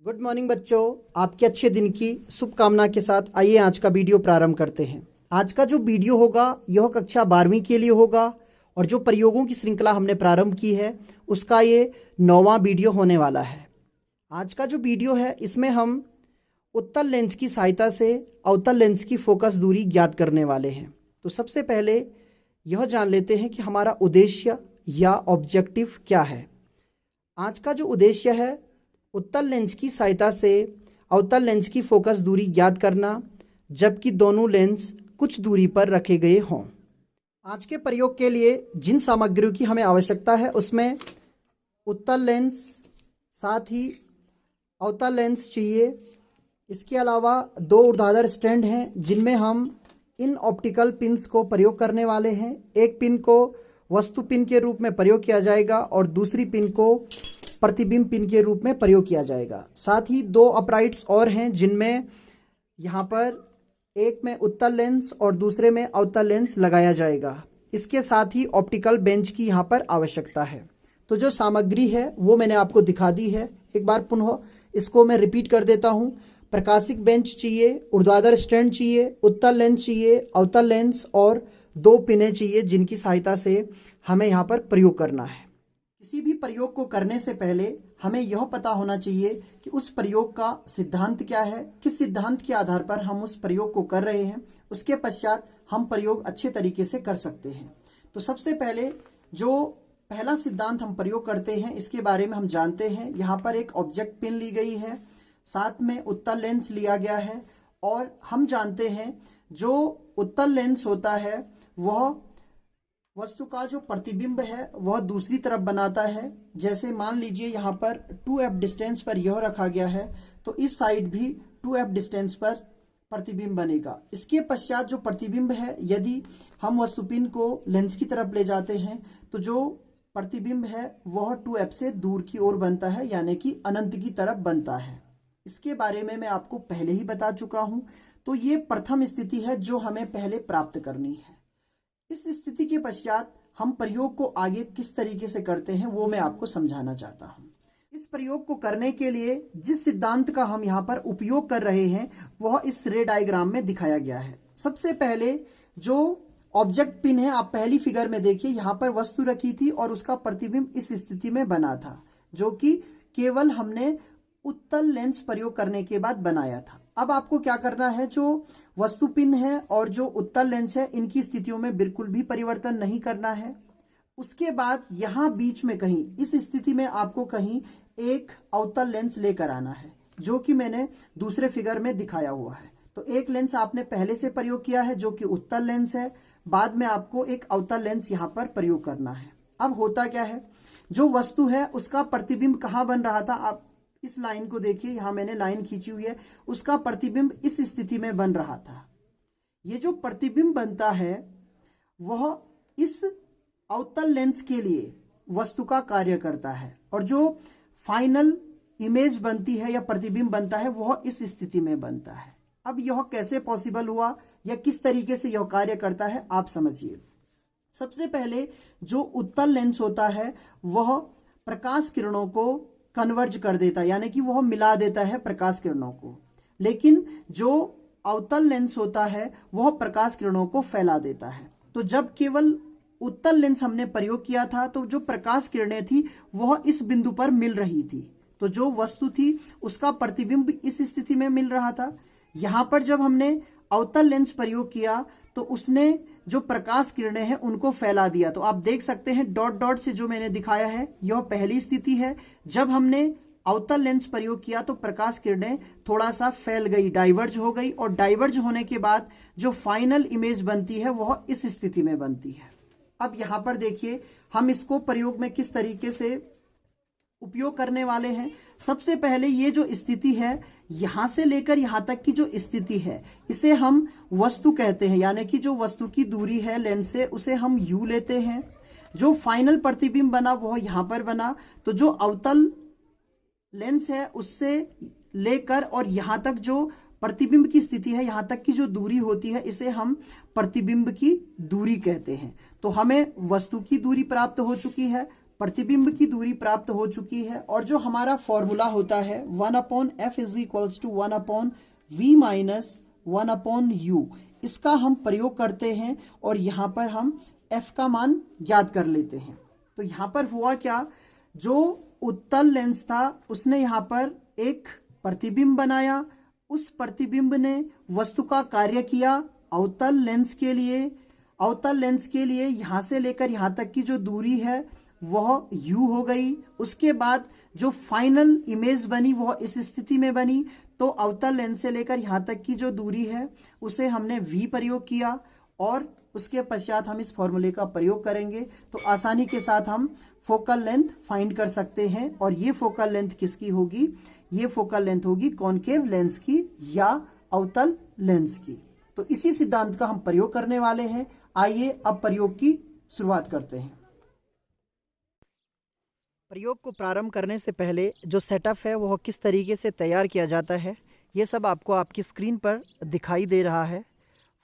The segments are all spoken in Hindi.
गुड मॉर्निंग बच्चों, आपके अच्छे दिन की शुभकामना के साथ आइए आज का वीडियो प्रारंभ करते हैं। आज का जो वीडियो होगा यह कक्षा 12वीं के लिए होगा और जो प्रयोगों की श्रृंखला हमने प्रारंभ की है उसका ये 9वां वीडियो होने वाला है। आज का जो वीडियो है इसमें हम उत्तल लेंस की सहायता से अवतल लेंस की फोकस दूरी ज्ञात करने वाले हैं। तो सबसे पहले यह जान लेते हैं कि हमारा उद्देश्य या ऑब्जेक्टिव क्या है। आज का जो उद्देश्य है उत्तल लेंस की सहायता से अवतल लेंस की फोकस दूरी ज्ञात करना, जबकि दोनों लेंस कुछ दूरी पर रखे गए हों। आज के प्रयोग के लिए जिन सामग्रियों की हमें आवश्यकता है उसमें उत्तल लेंस साथ ही अवतल लेंस चाहिए। इसके अलावा 2 ऊर्ध्वाधर स्टैंड हैं जिनमें हम इन ऑप्टिकल पिन्स को प्रयोग करने वाले हैं। एक पिन को वस्तु पिन के रूप में प्रयोग किया जाएगा और दूसरी पिन को प्रतिबिंब पिन के रूप में प्रयोग किया जाएगा। साथ ही 2 अपराइट्स और हैं जिनमें यहाँ पर एक में उत्तल लेंस और दूसरे में अवतल लेंस लगाया जाएगा। इसके साथ ही ऑप्टिकल बेंच की यहाँ पर आवश्यकता है। तो जो सामग्री है वो मैंने आपको दिखा दी है। एक बार पुनः इसको मैं रिपीट कर देता हूँ। प्रकाशिक बेंच चाहिए, ऊर्ध्वाधर स्टैंड चाहिए, उत्तल लेंस चाहिए, अवतल लेंस और 2 पिनें चाहिए जिनकी सहायता से हमें यहाँ पर प्रयोग करना है। किसी भी प्रयोग को करने से पहले हमें यह पता होना चाहिए कि उस प्रयोग का सिद्धांत क्या है, किस सिद्धांत के आधार पर हम उस प्रयोग को कर रहे हैं। उसके पश्चात हम प्रयोग अच्छे तरीके से कर सकते हैं। तो सबसे पहले जो पहला सिद्धांत हम प्रयोग करते हैं इसके बारे में हम जानते हैं। यहाँ पर एक ऑब्जेक्ट पिन ली गई है, साथ में उत्तल लेंस लिया गया है और हम जानते हैं जो उत्तल लेंस होता है वह वस्तु का जो प्रतिबिंब है वह दूसरी तरफ बनाता है। जैसे मान लीजिए यहाँ पर 2f डिस्टेंस पर यह रखा गया है तो इस साइड भी 2f डिस्टेंस पर प्रतिबिंब बनेगा। इसके पश्चात जो प्रतिबिंब है यदि हम वस्तुपिन को लेंस की तरफ ले जाते हैं तो जो प्रतिबिंब है वह 2f से दूर की ओर बनता है, यानी कि अनंत की तरफ बनता है। इसके बारे में मैं आपको पहले ही बता चुका हूँ। तो ये प्रथम स्थिति है जो हमें पहले प्राप्त करनी है। इस स्थिति के पश्चात हम प्रयोग को आगे किस तरीके से करते हैं वो मैं आपको समझाना चाहता हूं। इस प्रयोग को करने के लिए जिस सिद्धांत का हम यहाँ पर उपयोग कर रहे हैं वह इस रे डायग्राम में दिखाया गया है। सबसे पहले जो ऑब्जेक्ट पिन है, आप पहली फिगर में देखिए, यहाँ पर वस्तु रखी थी और उसका प्रतिबिंब इस स्थिति में बना था, जो कि केवल हमने उत्तल लेंस प्रयोग करने के बाद बनाया था। अब आपको क्या करना है, जो वस्तु पिन है और जो उत्तल लेंस है इनकी स्थितियों में बिल्कुल भी परिवर्तन नहीं करना है। उसके बाद यहाँ बीच में कहीं इस स्थिति में आपको कहीं एक अवतल लेंस लेकर आना है, जो कि मैंने दूसरे फिगर में दिखाया हुआ है। तो एक लेंस आपने पहले से प्रयोग किया है जो कि उत्तल लेंस है, बाद में आपको एक अवतल लेंस यहाँ पर प्रयोग करना है। अब होता क्या है, जो वस्तु है उसका प्रतिबिंब कहाँ बन रहा था, आप इस लाइन को देखिए, यहां मैंने लाइन खींची हुई है, उसका प्रतिबिंब इस स्थिति में बन रहा था। ये जो प्रतिबिंब बनता है वह इस अवतल लेंस के लिए वस्तु का कार्य करता है और जो फाइनल इमेज बनती है या प्रतिबिंब बनता है वह इस स्थिति में बनता है। अब यह कैसे पॉसिबल हुआ या किस तरीके से यह कार्य करता है आप समझिए। सबसे पहले जो उत्तल लेंस होता है वह प्रकाश किरणों को कन्वर्ज कर देता है, यानी कि वह मिला देता है प्रकाश किरणों को। लेकिन जो अवतल लेंस होता है वह प्रकाश किरणों को फैला देता है। तो जब केवल उत्तल लेंस हमने प्रयोग किया था तो जो प्रकाश किरणें थी वह इस बिंदु पर मिल रही थी, तो जो वस्तु थी उसका प्रतिबिंब इस स्थिति में मिल रहा था। यहाँ पर जब हमने अवतल लेंस प्रयोग किया तो उसने जो प्रकाश किरणें हैं उनको फैला दिया। तो आप देख सकते हैं डॉट डॉट से जो मैंने दिखाया है यह पहली स्थिति है। जब हमने अवतल लेंस प्रयोग किया तो प्रकाश किरणें थोड़ा सा फैल गई, डाइवर्ज हो गई, और डाइवर्ज होने के बाद जो फाइनल इमेज बनती है वह इस स्थिति में बनती है। अब यहाँ पर देखिए हम इसको प्रयोग में किस तरीके से उपयोग करने वाले हैं। सबसे पहले ये जो स्थिति है यहां से लेकर यहां तक की जो स्थिति है इसे हम वस्तु कहते हैं, यानी कि जो वस्तु की दूरी है लेंस से उसे हम u लेते हैं। जो फाइनल प्रतिबिंब बना वह यहां पर बना, तो जो अवतल लेंस है उससे लेकर और यहां तक जो प्रतिबिंब की स्थिति है, यहां तक की जो दूरी होती है इसे हम प्रतिबिंब की दूरी कहते हैं। तो हमें वस्तु की दूरी प्राप्त हो चुकी है, प्रतिबिंब की दूरी प्राप्त हो चुकी है और जो हमारा फॉर्मूला होता है 1/f is equals to 1/v minus 1/u, इसका हम प्रयोग करते हैं और यहाँ पर हम f का मान ज्ञात कर लेते हैं। तो यहाँ पर हुआ क्या, जो उत्तल लेंस था उसने यहाँ पर एक प्रतिबिंब बनाया, उस प्रतिबिंब ने वस्तु का कार्य किया अवतल लेंस के लिए। अवतल लेंस के लिए यहाँ से लेकर यहाँ तक की जो दूरी है वह u हो गई। उसके बाद जो फाइनल इमेज बनी वह इस स्थिति में बनी। तो अवतल लेंस से लेकर यहाँ तक की जो दूरी है उसे हमने v प्रयोग किया और उसके पश्चात हम इस फॉर्मूले का प्रयोग करेंगे तो आसानी के साथ हम फोकल लेंथ फाइंड कर सकते हैं। और ये फोकल लेंथ किसकी होगी, ये फोकल लेंथ होगी कॉनकेव लेंस की या अवतल लेंस की। तो इसी सिद्धांत का हम प्रयोग करने वाले हैं। आइए अब प्रयोग की शुरुआत करते हैं। प्रयोग को प्रारंभ करने से पहले जो सेटअप है वह किस तरीके से तैयार किया जाता है ये सब आपको आपकी स्क्रीन पर दिखाई दे रहा है।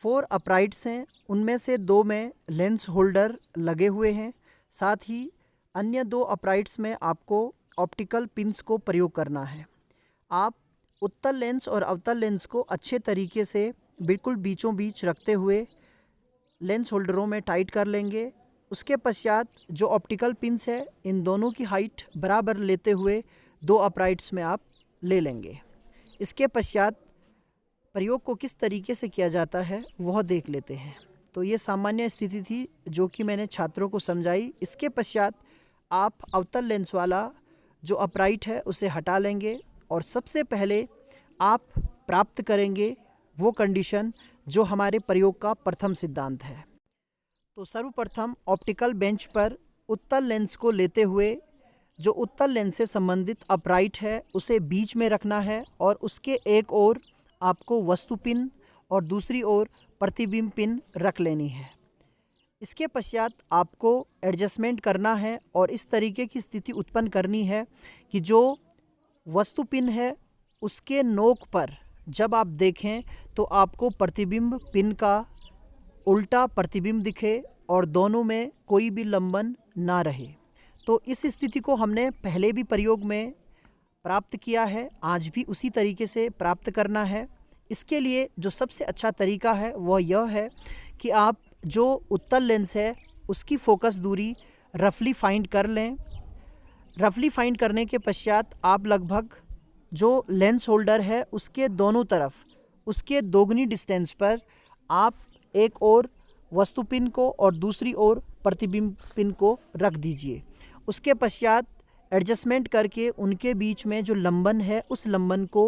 4 अपराइट्स हैं, उनमें से 2 में लेंस होल्डर लगे हुए हैं, साथ ही अन्य 2 अपराइट्स में आपको ऑप्टिकल पिंस को प्रयोग करना है। आप उत्तल लेंस और अवतल लेंस को अच्छे तरीके से बिल्कुल बीचों बीच रखते हुए लेंस होल्डरों में टाइट कर लेंगे। उसके पश्चात जो ऑप्टिकल पिंस है इन दोनों की हाइट बराबर लेते हुए 2 अपराइट्स में आप ले लेंगे। इसके पश्चात प्रयोग को किस तरीके से किया जाता है वह देख लेते हैं। तो ये सामान्य स्थिति थी जो कि मैंने छात्रों को समझाई। इसके पश्चात आप अवतल लेंस वाला जो अपराइट है उसे हटा लेंगे और सबसे पहले आप प्राप्त करेंगे वो कंडीशन जो हमारे प्रयोग का प्रथम सिद्धांत है। तो सर्वप्रथम ऑप्टिकल बेंच पर उत्तल लेंस को लेते हुए जो उत्तल लेंस से संबंधित अपराइट है उसे बीच में रखना है और उसके एक ओर आपको वस्तु पिन और दूसरी ओर प्रतिबिंब पिन रख लेनी है। इसके पश्चात आपको एडजस्टमेंट करना है और इस तरीके की स्थिति उत्पन्न करनी है कि जो वस्तु पिन है उसके नोक पर जब आप देखें तो आपको प्रतिबिंब पिन का उल्टा प्रतिबिंब दिखे और दोनों में कोई भी लंबन ना रहे। तो इस स्थिति को हमने पहले भी प्रयोग में प्राप्त किया है, आज भी उसी तरीके से प्राप्त करना है। इसके लिए जो सबसे अच्छा तरीका है वह यह है कि आप जो उत्तल लेंस है उसकी फोकस दूरी रफली फाइंड कर लें। रफली फाइंड करने के पश्चात आप लगभग जो लेंस होल्डर है उसके दोनों तरफ उसके दोगुनी डिस्टेंस पर आप एक ओर वस्तु पिन को और दूसरी ओर प्रतिबिंब पिन को रख दीजिए। उसके पश्चात एडजस्टमेंट करके उनके बीच में जो लंबन है उस लंबन को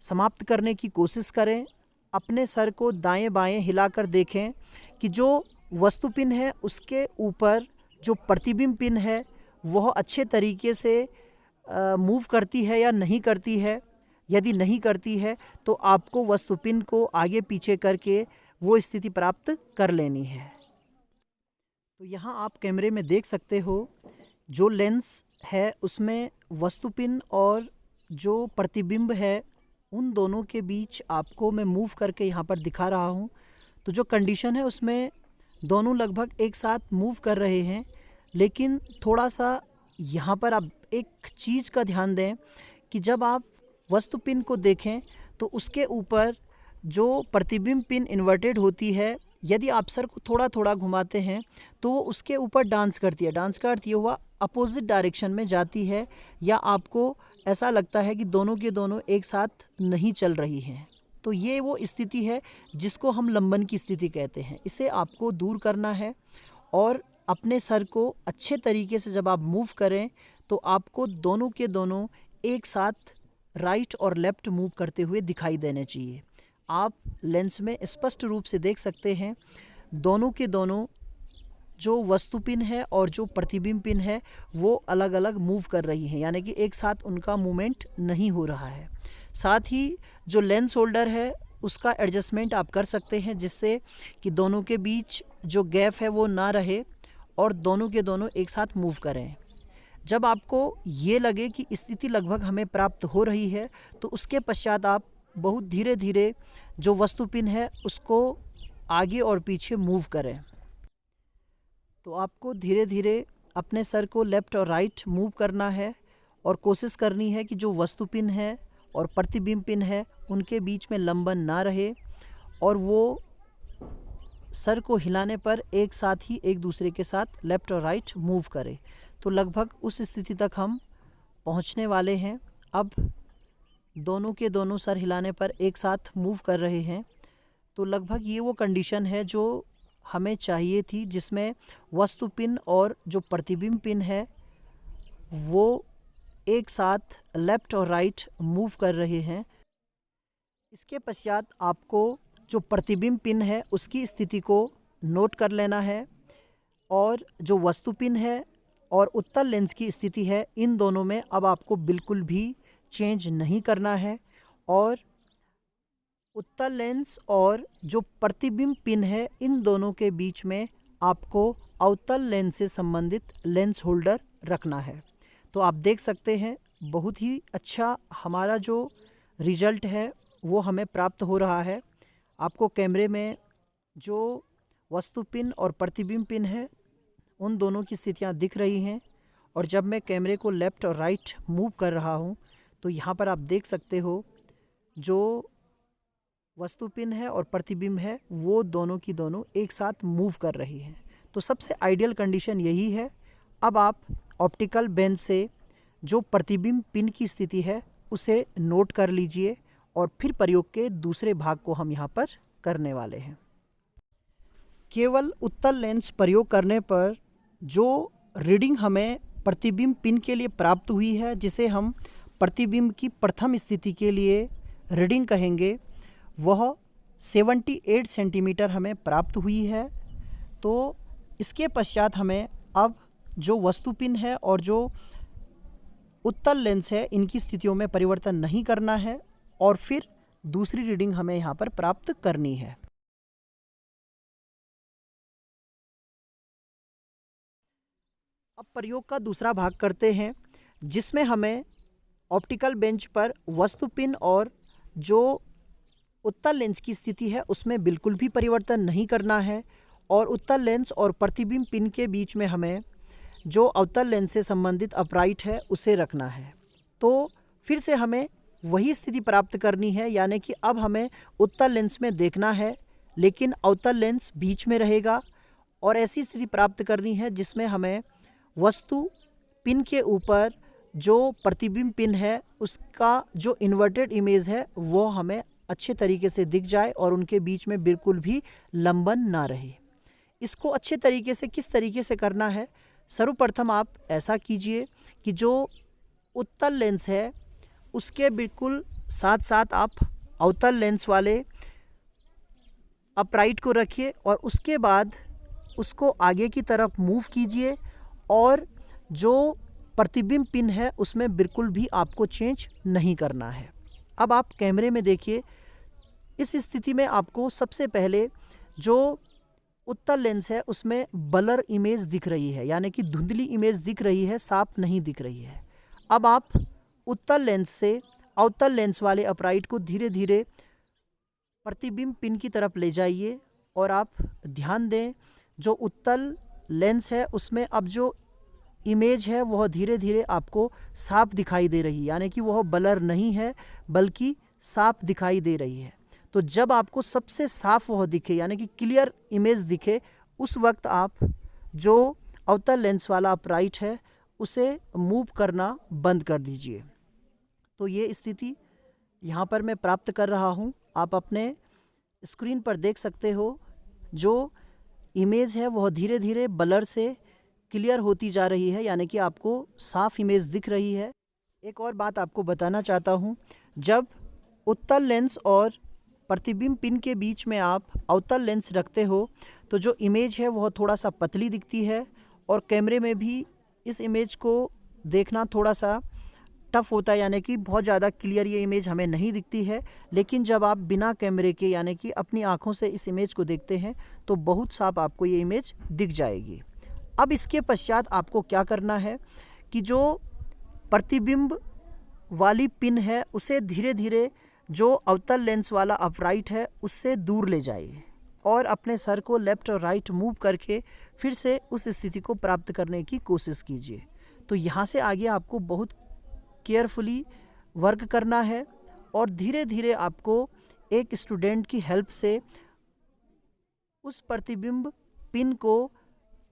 समाप्त करने की कोशिश करें। अपने सर को दाएं बाएं हिलाकर देखें कि जो वस्तु पिन है उसके ऊपर जो प्रतिबिंब पिन है वह अच्छे तरीके से मूव करती है या नहीं करती है। यदि नहीं करती है तो आपको वस्तु पिन को आगे पीछे करके वो स्थिति प्राप्त कर लेनी है। तो यहाँ आप कैमरे में देख सकते हो जो लेंस है उसमें वस्तु पिन और जो प्रतिबिंब है उन दोनों के बीच आपको मैं मूव करके यहाँ पर दिखा रहा हूँ। तो जो कंडीशन है उसमें दोनों लगभग एक साथ मूव कर रहे हैं, लेकिन थोड़ा सा यहाँ पर आप एक चीज़ का ध्यान दें कि जब आप वस्तु पिन को देखें तो उसके ऊपर जो प्रतिबिंब पिन इन्वर्टेड होती है, यदि आप सर को थोड़ा थोड़ा घुमाते हैं तो वो उसके ऊपर डांस करती है। डांस का अर्थ ये हुआ अपोजिट डायरेक्शन में जाती है या आपको ऐसा लगता है कि दोनों के दोनों एक साथ नहीं चल रही हैं। तो ये वो स्थिति है जिसको हम लंबन की स्थिति कहते हैं। इसे आपको दूर करना है और अपने सर को अच्छे तरीके से जब आप मूव करें तो आपको दोनों के दोनों एक साथ राइट और लेफ्ट मूव करते हुए दिखाई देने चाहिए। आप लेंस में स्पष्ट रूप से देख सकते हैं दोनों के दोनों जो वस्तु पिन है और जो प्रतिबिंब पिन है वो अलग अलग मूव कर रही हैं, यानी कि एक साथ उनका मूवमेंट नहीं हो रहा है। साथ ही जो लेंस होल्डर है उसका एडजस्टमेंट आप कर सकते हैं जिससे कि दोनों के बीच जो गैप है वो ना रहे और दोनों के दोनों एक साथ मूव करें। जब आपको ये लगे कि स्थिति लगभग हमें प्राप्त हो रही है तो उसके पश्चात आप बहुत धीरे धीरे जो वस्तु पिन है उसको आगे और पीछे मूव करें। तो आपको धीरे धीरे अपने सर को लेफ़्ट और राइट मूव करना है और कोशिश करनी है कि जो वस्तु पिन है और प्रतिबिंब पिन है उनके बीच में लंबन ना रहे और वो सर को हिलाने पर एक साथ ही एक दूसरे के साथ लेफ़्ट और राइट मूव करे। तो लगभग उस स्थिति तक हम पहुंचने वाले हैं। अब दोनों के दोनों सर हिलाने पर एक साथ मूव कर रहे हैं। तो लगभग ये वो कंडीशन है जो हमें चाहिए थी, जिसमें वस्तु पिन और जो प्रतिबिंब पिन है वो एक साथ लेफ़्ट और राइट मूव कर रहे हैं। इसके पश्चात आपको जो प्रतिबिंब पिन है उसकी स्थिति को नोट कर लेना है और जो वस्तु पिन है और उत्तल लेंस की स्थिति है, इन दोनों में अब आपको बिल्कुल भी चेंज नहीं करना है और उत्तल लेंस और जो प्रतिबिंब पिन है इन दोनों के बीच में आपको अवतल लेंस से संबंधित लेंस होल्डर रखना है। तो आप देख सकते हैं बहुत ही अच्छा हमारा जो रिजल्ट है वो हमें प्राप्त हो रहा है। आपको कैमरे में जो वस्तु पिन और प्रतिबिंब पिन है उन दोनों की स्थितियां दिख रही हैं और जब मैं कैमरे को लेफ़्ट और राइट मूव कर रहा हूं तो यहाँ पर आप देख सकते हो जो वस्तु पिन है और प्रतिबिंब है वो दोनों की दोनों एक साथ मूव कर रही हैं। तो सबसे आइडियल कंडीशन यही है। अब आप ऑप्टिकल बेंच से जो प्रतिबिंब पिन की स्थिति है उसे नोट कर लीजिए और फिर प्रयोग के दूसरे भाग को हम यहाँ पर करने वाले हैं। केवल उत्तल लेंस प्रयोग करने पर जो रीडिंग हमें प्रतिबिंब पिन के लिए प्राप्त हुई है, जिसे हम प्रतिबिंब की प्रथम स्थिति के लिए रीडिंग कहेंगे, वह 78 सेंटीमीटर हमें प्राप्त हुई है। तो इसके पश्चात हमें अब जो वस्तु पिन है और जो उत्तल लेंस है इनकी स्थितियों में परिवर्तन नहीं करना है और फिर दूसरी रीडिंग हमें यहाँ पर प्राप्त करनी है। अब प्रयोग का दूसरा भाग करते हैं, जिसमें हमें ऑप्टिकल बेंच पर वस्तु पिन और जो उत्तल लेंस की स्थिति है उसमें बिल्कुल भी परिवर्तन नहीं करना है और उत्तल लेंस और प्रतिबिंब पिन के बीच में हमें जो अवतल लेंस से संबंधित अपराइट है उसे रखना है। तो फिर से हमें वही स्थिति प्राप्त करनी है, यानी कि अब हमें उत्तल लेंस में देखना है लेकिन अवतल लेंस बीच में रहेगा और ऐसी स्थिति प्राप्त करनी है जिसमें हमें वस्तु पिन के ऊपर जो प्रतिबिंब पिन है उसका जो इन्वर्टेड इमेज है वो हमें अच्छे तरीके से दिख जाए और उनके बीच में बिल्कुल भी लंबन ना रहे। इसको अच्छे तरीके से किस तरीके से करना है, सर्वप्रथम आप ऐसा कीजिए कि जो उत्तल लेंस है उसके बिल्कुल साथ साथ आप अवतल लेंस वाले अपराइट को रखिए और उसके बाद उसको आगे की तरफ मूव कीजिए और जो प्रतिबिंब पिन है उसमें बिल्कुल भी आपको चेंज नहीं करना है। अब आप कैमरे में देखिए, इस स्थिति में आपको सबसे पहले जो उत्तल लेंस है उसमें ब्लर इमेज दिख रही है, यानी कि धुंधली इमेज दिख रही है, साफ नहीं दिख रही है। अब आप उत्तल लेंस से अवतल लेंस वाले अपराइट को धीरे धीरे प्रतिबिंब पिन की तरफ ले जाइए और आप ध्यान दें जो उत्तल लेंस है उसमें अब जो इमेज है वह धीरे धीरे आपको साफ दिखाई दे रही है, यानी कि वह ब्लर नहीं है बल्कि साफ दिखाई दे रही है। तो जब आपको सबसे साफ वह दिखे, यानी कि क्लियर इमेज दिखे, उस वक्त आप जो अवतल लेंस वाला अपराइट है उसे मूव करना बंद कर दीजिए। तो ये स्थिति यहाँ पर मैं प्राप्त कर रहा हूँ। आप अपने स्क्रीन पर देख सकते हो जो इमेज है वह धीरे धीरे ब्लर से क्लियर होती जा रही है, यानी कि आपको साफ इमेज दिख रही है। एक और बात आपको बताना चाहता हूँ, जब उत्तल लेंस और प्रतिबिंब पिन के बीच में आप अवतल लेंस रखते हो तो जो इमेज है वह थोड़ा सा पतली दिखती है और कैमरे में भी इस इमेज को देखना थोड़ा सा टफ होता है, यानी कि बहुत ज़्यादा क्लियर ये इमेज हमें नहीं दिखती है। लेकिन जब आप बिना कैमरे के यानी कि अपनी आँखों से इस इमेज को देखते हैं तो बहुत साफ आपको ये इमेज दिख जाएगी। अब इसके पश्चात आपको क्या करना है कि जो प्रतिबिंब वाली पिन है उसे धीरे धीरे जो अवतल लेंस वाला अपराइट है उससे दूर ले जाइए और अपने सर को लेफ़्ट और राइट मूव करके फिर से उस स्थिति को प्राप्त करने की कोशिश कीजिए। तो यहाँ से आगे आपको बहुत केयरफुली वर्क करना है और धीरे धीरे आपको एक स्टूडेंट की हेल्प से उस प्रतिबिंब पिन को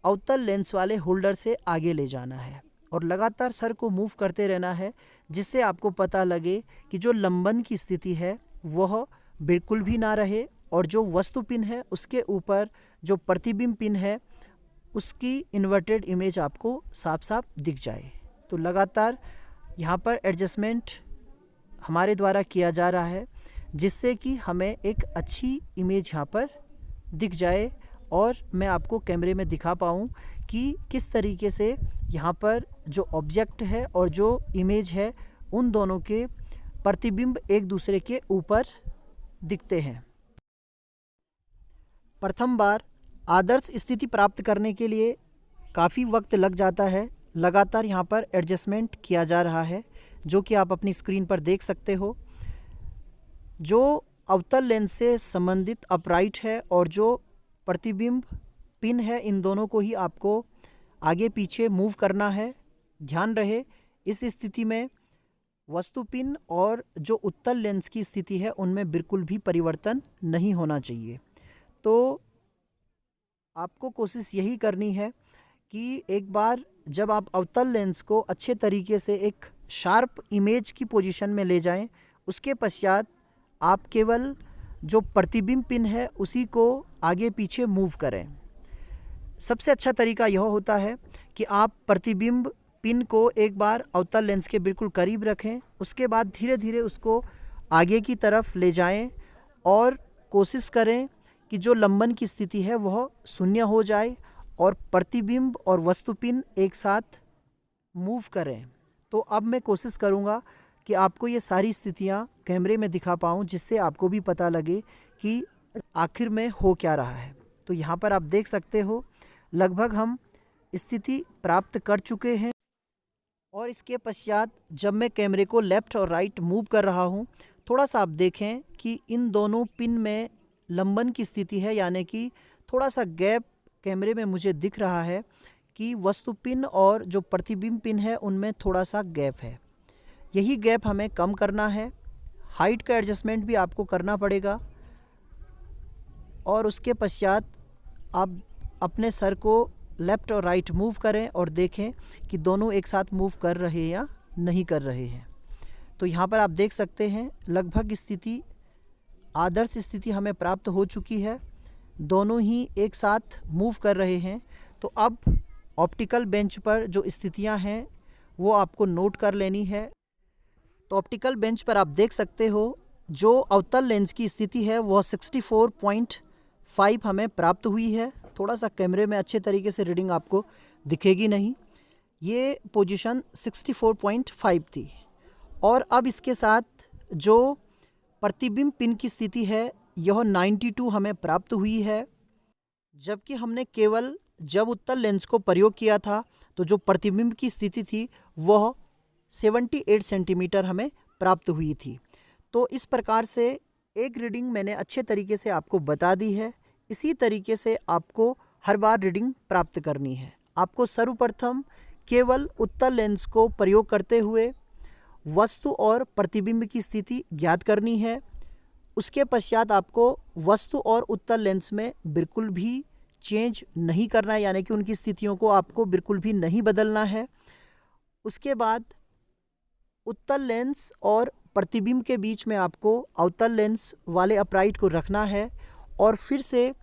अवतल लेंस वाले होल्डर से आगे ले जाना है और लगातार सर को मूव करते रहना है, जिससे आपको पता लगे कि जो लंबन की स्थिति है वह बिल्कुल भी ना रहे और जो वस्तु पिन है उसके ऊपर जो प्रतिबिंब पिन है उसकी इन्वर्टेड इमेज आपको साफ साफ दिख जाए। तो लगातार यहाँ पर एडजस्टमेंट हमारे द्वारा किया जा रहा है, जिससे कि हमें एक अच्छी इमेज यहाँ पर दिख जाए और मैं आपको कैमरे में दिखा पाऊँ कि किस तरीके से यहाँ पर जो ऑब्जेक्ट है और जो इमेज है उन दोनों के प्रतिबिंब एक दूसरे के ऊपर दिखते हैं। प्रथम बार आदर्श स्थिति प्राप्त करने के लिए काफ़ी वक्त लग जाता है। लगातार यहाँ पर एडजस्टमेंट किया जा रहा है, जो कि आप अपनी स्क्रीन पर देख सकते हो। जो अवतल लेंस से संबंधित अपराइट है और जो प्रतिबिंब पिन है, इन दोनों को ही आपको आगे पीछे मूव करना है। ध्यान रहे इस स्थिति में वस्तु पिन और जो उत्तल लेंस की स्थिति है उनमें बिल्कुल भी परिवर्तन नहीं होना चाहिए। तो आपको कोशिश यही करनी है कि एक बार जब आप अवतल लेंस को अच्छे तरीके से एक शार्प इमेज की पोजीशन में ले जाएं, उसके पश्चात आप केवल जो प्रतिबिंब पिन है उसी को आगे पीछे मूव करें। सबसे अच्छा तरीका यह होता है कि आप प्रतिबिंब पिन को एक बार अवतल लेंस के बिल्कुल करीब रखें, उसके बाद धीरे धीरे उसको आगे की तरफ ले जाएं और कोशिश करें कि जो लंबन की स्थिति है वह शून्य हो जाए और प्रतिबिंब और वस्तु पिन एक साथ मूव करें। तो अब मैं कोशिश करूंगा कि आपको ये सारी स्थितियां कैमरे में दिखा पाऊँ, जिससे आपको भी पता लगे कि आखिर में हो क्या रहा है। तो यहाँ पर आप देख सकते हो लगभग हम स्थिति प्राप्त कर चुके हैं और इसके पश्चात जब मैं कैमरे को लेफ़्ट और राइट मूव कर रहा हूँ, थोड़ा सा आप देखें कि इन दोनों पिन में लंबन की स्थिति है, यानी कि थोड़ा सा गैप कैमरे में मुझे दिख रहा है कि वस्तु पिन और जो प्रतिबिंब पिन है उनमें थोड़ा सा गैप है। यही गैप हमें कम करना है। हाइट का एडजस्टमेंट भी आपको करना पड़ेगा और उसके पश्चात आप अपने सर को लेफ़्ट और राइट मूव करें और देखें कि दोनों एक साथ मूव कर रहे हैं या नहीं कर रहे हैं। तो यहाँ पर आप देख सकते हैं लगभग स्थिति आदर्श स्थिति हमें प्राप्त हो चुकी है। दोनों ही एक साथ मूव कर रहे हैं। तो अब ऑप्टिकल बेंच पर जो स्थितियां हैं वो आपको नोट कर लेनी है। तो ऑप्टिकल बेंच पर आप देख सकते हो जो अवतल लेंस की स्थिति है वह 64.5 हमें प्राप्त हुई है। थोड़ा सा कैमरे में अच्छे तरीके से रीडिंग आपको दिखेगी नहीं। ये पोजीशन 64.5 थी और अब इसके साथ जो प्रतिबिंब पिन की स्थिति है यह 92 हमें प्राप्त हुई है, जबकि हमने केवल जब उत्तल लेंस को प्रयोग किया था तो जो प्रतिबिंब की स्थिति थी वह 78 सेंटीमीटर हमें प्राप्त हुई थी। तो इस प्रकार से एक रीडिंग मैंने अच्छे तरीके से आपको बता दी है। इसी तरीके से आपको हर बार रीडिंग प्राप्त करनी है। आपको सर्वप्रथम केवल उत्तल लेंस को प्रयोग करते हुए वस्तु और प्रतिबिंब की स्थिति ज्ञात करनी है। उसके पश्चात आपको वस्तु और उत्तल लेंस में बिल्कुल भी चेंज नहीं करना है, यानी कि उनकी स्थितियों को आपको बिल्कुल भी नहीं बदलना है। उसके बाद उत्तल लेंस और प्रतिबिंब के बीच में आपको अवतल लेंस वाले अपराइट को रखना है और फिर से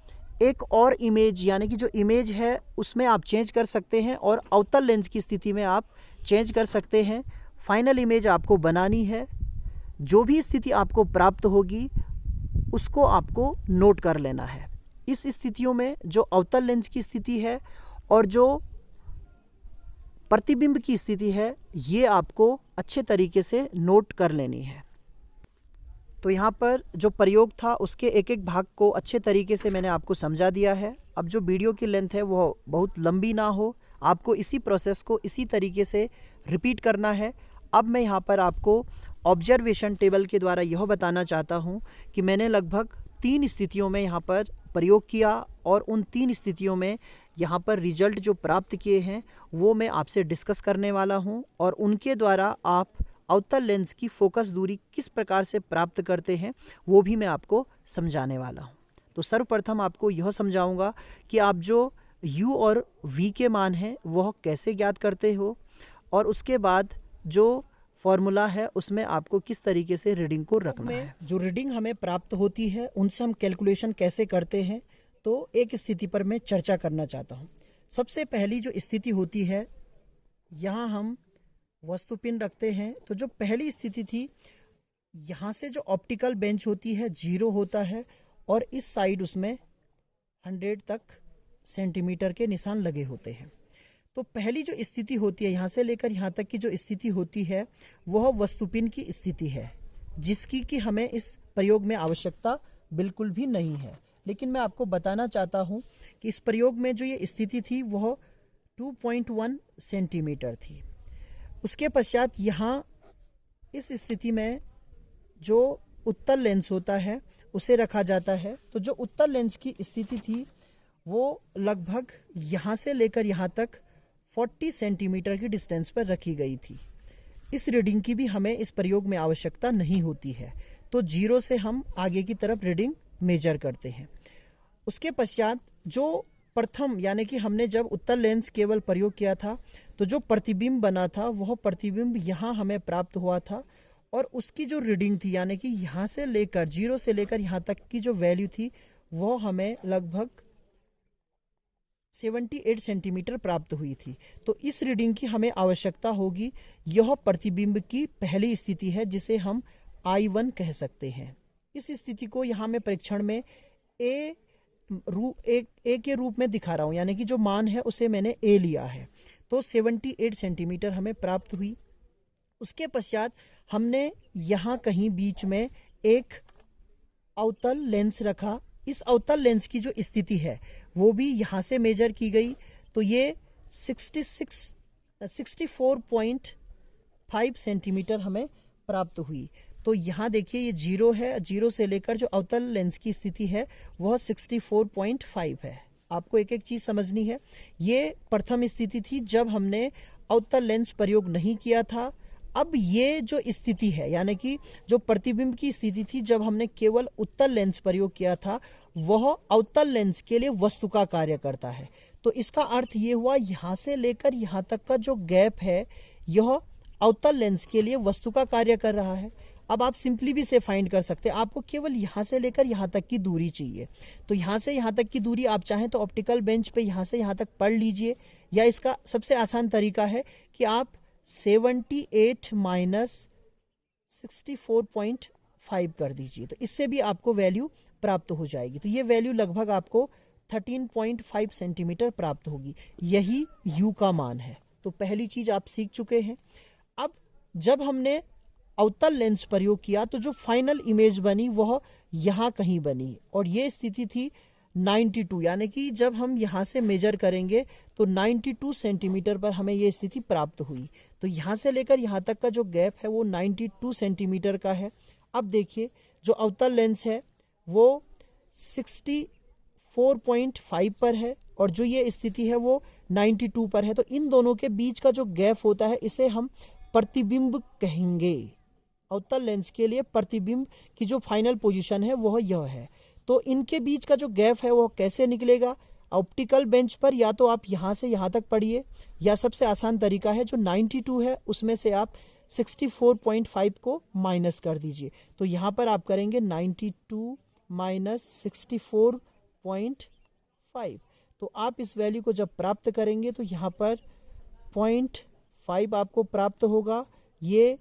एक और इमेज, यानी कि जो इमेज है उसमें आप चेंज कर सकते हैं और अवतल लेंस की स्थिति में आप चेंज कर सकते हैं। फाइनल इमेज आपको बनानी है। जो भी स्थिति आपको प्राप्त होगी उसको आपको नोट कर लेना है। इस स्थितियों में जो अवतल लेंस की स्थिति है और जो प्रतिबिंब की स्थिति है ये आपको अच्छे तरीके से नोट कर लेनी है। तो यहाँ पर जो प्रयोग था उसके एक एक भाग को अच्छे तरीके से मैंने आपको समझा दिया है। अब जो वीडियो की लेंथ है वो बहुत लंबी ना हो, आपको इसी प्रोसेस को इसी तरीके से रिपीट करना है। अब मैं यहाँ पर आपको ऑब्जर्वेशन टेबल के द्वारा यह बताना चाहता हूँ कि मैंने लगभग 3 स्थितियों में यहाँ पर प्रयोग किया और उन 3 स्थितियों में यहाँ पर रिजल्ट जो प्राप्त किए हैं वो मैं आपसे डिस्कस करने वाला हूँ, और उनके द्वारा आप अवतल लेंस की फोकस दूरी किस प्रकार से प्राप्त करते हैं वो भी मैं आपको समझाने वाला हूँ। तो सर्वप्रथम आपको यह समझाऊंगा कि आप जो u और v के मान हैं वह कैसे ज्ञात करते हो, और उसके बाद जो फॉर्मूला है उसमें आपको किस तरीके से रीडिंग को रखना है। जो रीडिंग हमें प्राप्त होती है उनसे हम कैलकुलेशन कैसे करते हैं, तो एक स्थिति पर मैं चर्चा करना चाहता हूँ। सबसे पहली जो स्थिति होती है, यहाँ हम वस्तुपिंड रखते हैं। तो जो पहली स्थिति थी, यहाँ से जो ऑप्टिकल बेंच होती है 0 होता है और इस साइड उसमें 100 तक सेंटीमीटर के निशान लगे होते हैं। तो पहली जो स्थिति होती है, यहाँ से लेकर यहाँ तक की जो स्थिति होती है वह वस्तुपिंड की स्थिति है, जिसकी कि हमें इस प्रयोग में आवश्यकता बिल्कुल भी नहीं है। लेकिन मैं आपको बताना चाहता हूँ कि इस प्रयोग में जो ये स्थिति थी वह 2.1 सेंटीमीटर थी। उसके पश्चात यहाँ इस स्थिति में जो उत्तल लेंस होता है उसे रखा जाता है। तो जो उत्तल लेंस की स्थिति थी वो लगभग यहाँ से लेकर यहाँ तक 40 सेंटीमीटर की डिस्टेंस पर रखी गई थी। इस रीडिंग की भी हमें इस प्रयोग में आवश्यकता नहीं होती है। तो 0 से हम आगे की तरफ रीडिंग मेजर करते हैं। उसके पश्चात जो प्रथम यानी कि हमने जब उत्तल लेंस केवल प्रयोग किया था तो जो प्रतिबिंब बना था वह प्रतिबिंब यहाँ हमें प्राप्त हुआ था, और उसकी जो रीडिंग थी यानी कि यहाँ से लेकर 0 से लेकर यहाँ तक की जो वैल्यू थी वो हमें लगभग 78 सेंटीमीटर प्राप्त हुई थी। तो इस रीडिंग की हमें आवश्यकता होगी। यह प्रतिबिंब की पहली स्थिति है जिसे हम I1 कह सकते हैं। इस स्थिति को यहाँ मैं परीक्षण में ए के रूप में दिखा रहा हूँ, यानी कि जो मान है उसे मैंने ए लिया है। तो 78 सेंटीमीटर हमें प्राप्त हुई। उसके पश्चात हमने यहाँ कहीं बीच में एक अवतल लेंस रखा। इस अवतल लेंस की जो स्थिति है वो भी यहाँ से मेजर की गई। तो ये 64.5 सेंटीमीटर हमें प्राप्त हुई। तो यहाँ देखिए ये 0 है, 0 से लेकर जो अवतल लेंस की स्थिति है वह 64.5 है। आपको एक एक चीज समझनी है। ये प्रथम स्थिति थी जब हमने अवतल लेंस प्रयोग नहीं किया था। अब ये जो स्थिति है यानी कि जो प्रतिबिंब की स्थिति थी जब हमने केवल उत्तल लेंस प्रयोग किया था, वह अवतल लेंस के लिए वस्तु का कार्य करता है। तो इसका अर्थ ये हुआ यहाँ से लेकर यहाँ तक का जो गैप है यह अवतल लेंस के लिए वस्तु का कार्य कर रहा है। अब आप सिंपली भी इसे फाइंड कर सकते हैं। आपको केवल यहाँ से लेकर यहाँ तक की दूरी चाहिए। तो यहाँ से यहाँ तक की दूरी आप चाहें तो ऑप्टिकल बेंच पे यहाँ से यहाँ तक पढ़ लीजिए, या इसका सबसे आसान तरीका है कि आप 78 माइनस 64.5 कर दीजिए, तो इससे भी आपको वैल्यू प्राप्त हो जाएगी। तो ये वैल्यू लगभग आपको 13.5 सेंटीमीटर प्राप्त होगी। यही U का मान है। तो पहली चीज आप सीख चुके हैं। अब जब हमने अवतल लेंस प्रयोग किया तो जो फाइनल इमेज बनी वह यहाँ कहीं बनी, और ये स्थिति थी 92, यानी कि जब हम यहाँ से मेजर करेंगे तो 92 सेंटीमीटर पर हमें ये स्थिति प्राप्त हुई। तो यहाँ से लेकर यहाँ तक का जो गैप है वो 92 सेंटीमीटर का है। अब देखिए जो अवतल लेंस है वो 64.5 पर है और जो ये स्थिति है वो 92 पर है। तो इन दोनों के बीच का जो गैप होता है इसे हम प्रतिबिंब कहेंगे। अवतल लेंस के लिए प्रतिबिंब की जो फाइनल पोजीशन है वह यह है। तो इनके बीच का जो गैप है वो कैसे निकलेगा? ऑप्टिकल बेंच पर या तो आप यहाँ से यहाँ तक पढ़िए, या सबसे आसान तरीका है जो 92 है उसमें से आप 64.5 को माइनस कर दीजिए। तो यहाँ पर आप करेंगे 92 माइनस 64.5। तो आप इस वैल्यू को जब प्राप्त करेंगे तो यहाँ पर 0.5 आपको प्राप्त होगा, ये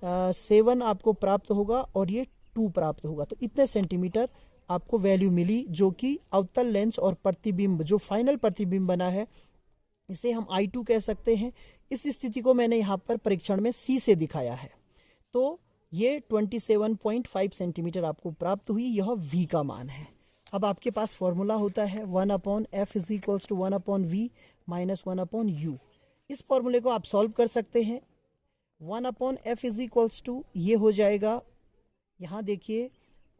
7 आपको प्राप्त होगा और ये 2 प्राप्त होगा। तो इतने सेंटीमीटर आपको वैल्यू मिली, जो कि अवतल लेंस और प्रतिबिंब जो फाइनल प्रतिबिंब बना है इसे हम I2 कह सकते हैं। इस स्थिति को मैंने यहाँ पर परीक्षण में C से दिखाया है। तो ये 27.5 सेंटीमीटर आपको प्राप्त हुई, यह V का मान है। अब आपके पास फॉर्मूला होता है 1/f = 1/v - 1/u। इस फॉर्मूले को आप सॉल्व कर सकते हैं। 1/f = ये हो जाएगा, यहाँ देखिए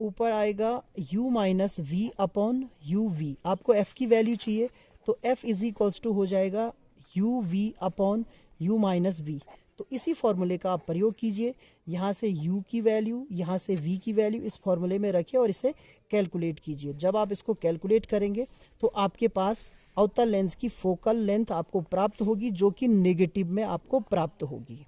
ऊपर आएगा u minus v upon u v. आपको f की वैल्यू चाहिए तो f इज इक्वल्स टू हो जाएगा u v upon u minus v. तो इसी फॉर्मूले का आप प्रयोग कीजिए। यहाँ से u की वैल्यू, यहाँ से v की वैल्यू इस फॉर्मूले में रखिए और इसे कैलकुलेट कीजिए। जब आप इसको कैलकुलेट करेंगे तो आपके पास अवतल लेंस की फोकल लेंथ आपको प्राप्त होगी, जो कि नेगेटिव में आपको प्राप्त होगी।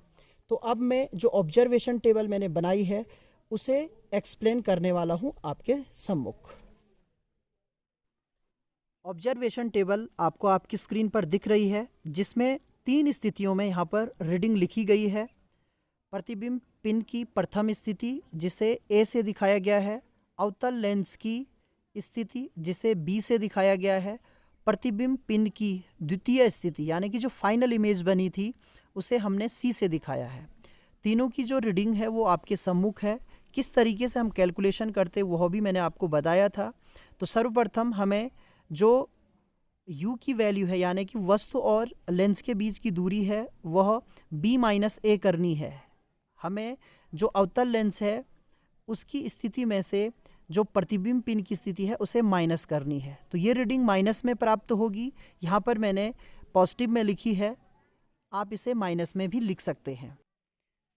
तो अब मैं जो ऑब्जर्वेशन टेबल मैंने बनाई है उसे एक्सप्लेन करने वाला हूं आपके सम्मुख। ऑब्जर्वेशन टेबल आपको आपकी स्क्रीन पर दिख रही है, जिसमें 3 स्थितियों में यहाँ पर रीडिंग लिखी गई है। प्रतिबिंब पिन की प्रथम स्थिति जिसे ए से दिखाया गया है, अवतल लेंस की स्थिति जिसे बी से दिखाया गया है, प्रतिबिंब पिन की द्वितीय स्थिति यानी कि जो फाइनल इमेज बनी थी उसे हमने सी से दिखाया है। तीनों की जो रीडिंग है वो आपके सम्मुख है। किस तरीके से हम कैलकुलेशन करते वह भी मैंने आपको बताया था। तो सर्वप्रथम हमें जो u की वैल्यू है यानी कि वस्तु और लेंस के बीच की दूरी है वह b माइनस ए करनी है। हमें जो अवतल लेंस है उसकी स्थिति में से जो प्रतिबिंब पिन की स्थिति है उसे माइनस करनी है। तो ये रीडिंग माइनस में प्राप्त होगी। यहाँ पर मैंने पॉजिटिव में लिखी है, आप इसे माइनस में भी लिख सकते हैं।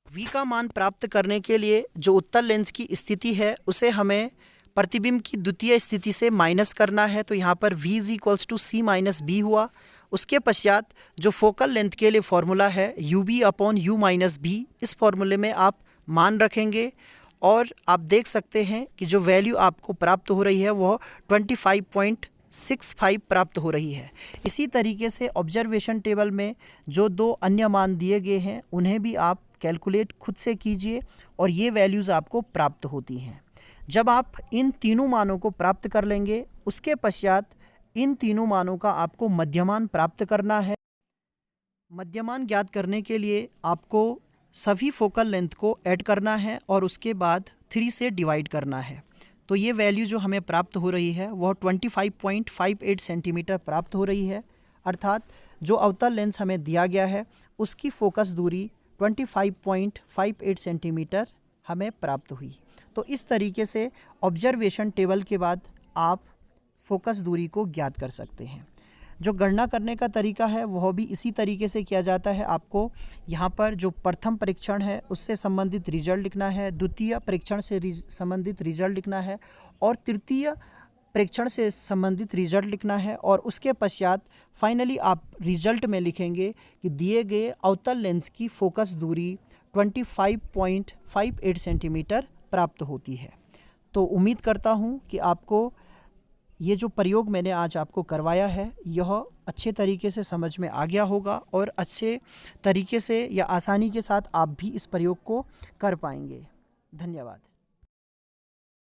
v का मान प्राप्त करने के लिए जो उत्तल लेंस की स्थिति है उसे हमें प्रतिबिंब की द्वितीय स्थिति से माइनस करना है। तो यहाँ पर v is equals to c minus b हुआ। उसके पश्चात जो फोकल लेंथ के लिए फॉर्मूला है u b upon u minus b, इस फॉर्मूले में आप मान रखेंगे और आप देख सकते हैं कि जो वैल्यू आपको प्राप्त हो रही है वह 25.65 प्राप्त हो रही है। इसी तरीके से ऑब्जर्वेशन टेबल में जो 2 अन्य मान दिए गए हैं उन्हें भी आप कैलकुलेट खुद से कीजिए और ये वैल्यूज़ आपको प्राप्त होती हैं। जब आप इन तीनों मानों को प्राप्त कर लेंगे उसके पश्चात इन तीनों मानों का आपको मध्यमान प्राप्त करना है। मध्यमान ज्ञात करने के लिए आपको सभी फोकल लेंथ को ऐड करना है और उसके बाद 3 से डिवाइड करना है। तो ये वैल्यू जो हमें प्राप्त हो रही है वह 25.58 सेंटीमीटर प्राप्त हो रही है। अर्थात जो अवतल लेंस हमें दिया गया है उसकी फोकस दूरी 25.58 सेंटीमीटर हमें प्राप्त हुई। तो इस तरीके से ऑब्जर्वेशन टेबल के बाद आप फोकस दूरी को ज्ञात कर सकते हैं। जो गणना करने का तरीका है वह भी इसी तरीके से किया जाता है। आपको यहाँ पर जो प्रथम परीक्षण है उससे संबंधित रिजल्ट लिखना है, द्वितीय परीक्षण से संबंधित रिजल्ट लिखना है और तृतीय परीक्षण से संबंधित रिजल्ट लिखना है और उसके पश्चात फाइनली आप रिजल्ट में लिखेंगे कि दिए गए अवतल लेंस की फोकस दूरी 25.58 सेंटीमीटर प्राप्त होती है। तो उम्मीद करता हूँ कि आपको ये जो प्रयोग मैंने आज आपको करवाया है यह अच्छे तरीके से समझ में आ गया होगा और अच्छे तरीके से या आसानी के साथ आप भी इस प्रयोग को कर पाएंगे। धन्यवाद।